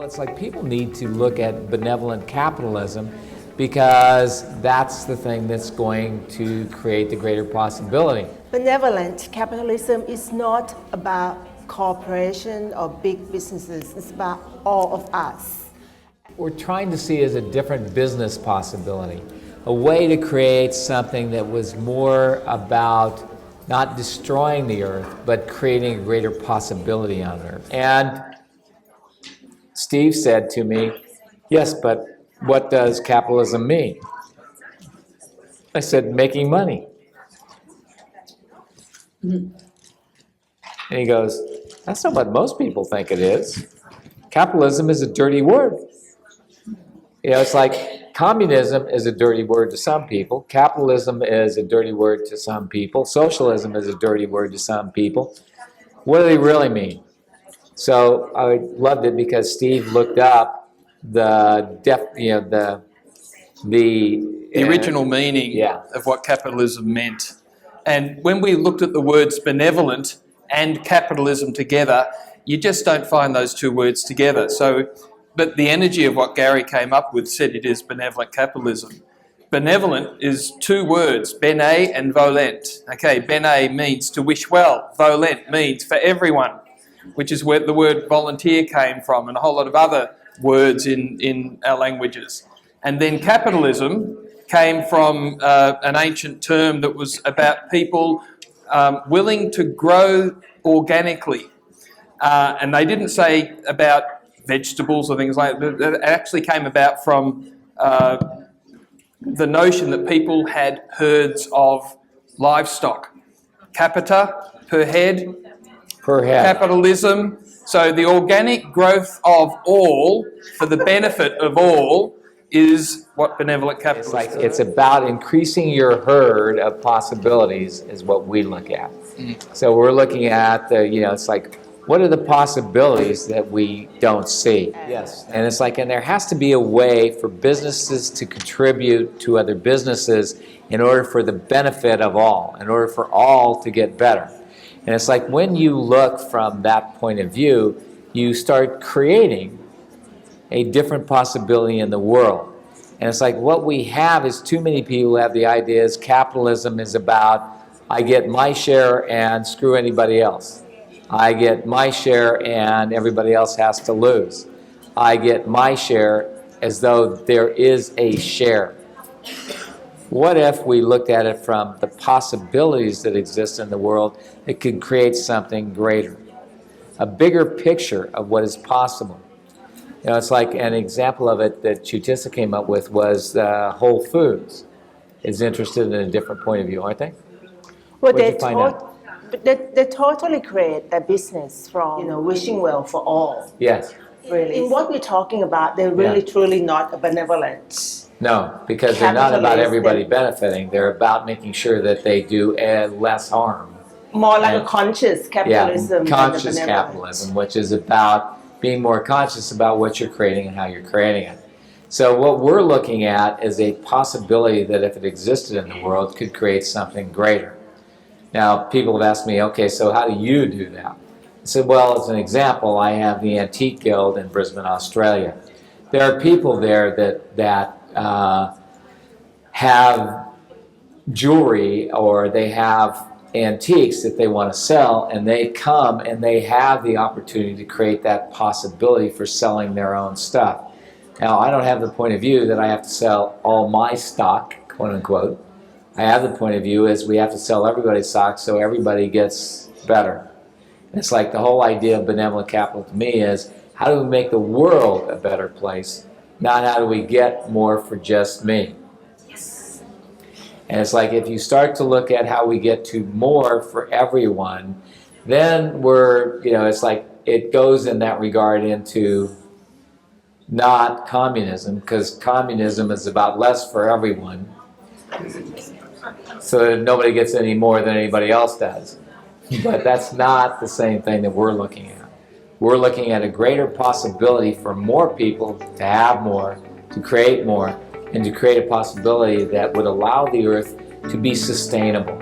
it's like people need to look at benevolent capitalism because that's the thing that's going to create the greater possibility. Benevolent capitalism is not about corporation or big businesses. It's about all of us. We're trying to see as a different business possibility, a way to create something that was more about not destroying the earth, but creating a greater possibility on earth. And Steve said to me, yes, but what does capitalism mean? I said, making money. And he goes, that's not what most people think it is. Capitalism is a dirty word. You know, it's like communism is a dirty word to some people. Capitalism is a dirty word to some people. Socialism is a dirty word to some people. What do they really mean? So I loved it because Steve looked up the original meaning of what capitalism meant. And when we looked at the words benevolent and capitalism together, you just don't find those two words together. But the energy of what Gary came up with said it is benevolent capitalism. Benevolent is two words, bene and volent. Okay, bene means to wish well. Volent means for everyone, which is where the word volunteer came from, and a whole lot of other words in our languages. And then capitalism came from an ancient term that was about people willing to grow organically. And they didn't say about vegetables or things like that. It actually came about from the notion that people had herds of livestock. Capita, per head. Per head. Capitalism. So the organic growth of all for the benefit of all is what benevolent capitalism is. It's about increasing your herd of possibilities is what we look at. So we're looking at it's like, what are the possibilities that we don't see? Yes. And it's like, and there has to be a way for businesses to contribute to other businesses in order for the benefit of all, in order for all to get better. And it's like when you look from that point of view, you start creating a different possibility in the world. And it's like what we have is too many people have the ideas capitalism is about I get my share and screw anybody else. I get my share and everybody else has to lose. I get my share as though there is a share. What if we looked at it from the possibilities that exist in the world that could create something greater? A bigger picture of what is possible. You know, it's like an example of it that Chutisa came up with was Whole Foods is interested in a different point of view, aren't they? Well, they totally create their business from wishing well for all. Yes. Really. In what we're talking about, they're really truly not a benevolent. No, because they're not about everybody benefiting. They're about making sure that they do less harm. More like a conscious capitalism. Yeah, conscious capitalism, which is about being more conscious about what you're creating and how you're creating it. So what we're looking at is a possibility that if it existed in the world could create something greater. Now, people have asked me, okay, so how do you do that? I said, well, as an example, I have the Antique Guild in Brisbane, Australia. There are people there that have jewelry or they have antiques that they want to sell, and they come and they have the opportunity to create that possibility for selling their own stuff. Now, I don't have the point of view that I have to sell all my stock, quote unquote. I have the point of view is we have to sell everybody's stock so everybody gets better. And it's like the whole idea of benevolent capital to me is how do we make the world a better place, not how do we get more for just me. Yes. And it's like if you start to look at how we get to more for everyone, then it's like it goes in that regard into not communism, because communism is about less for everyone, so that nobody gets any more than anybody else does. But that's not the same thing that we're looking at. We're looking at a greater possibility for more people to have more, to create more, and to create a possibility that would allow the earth to be sustainable.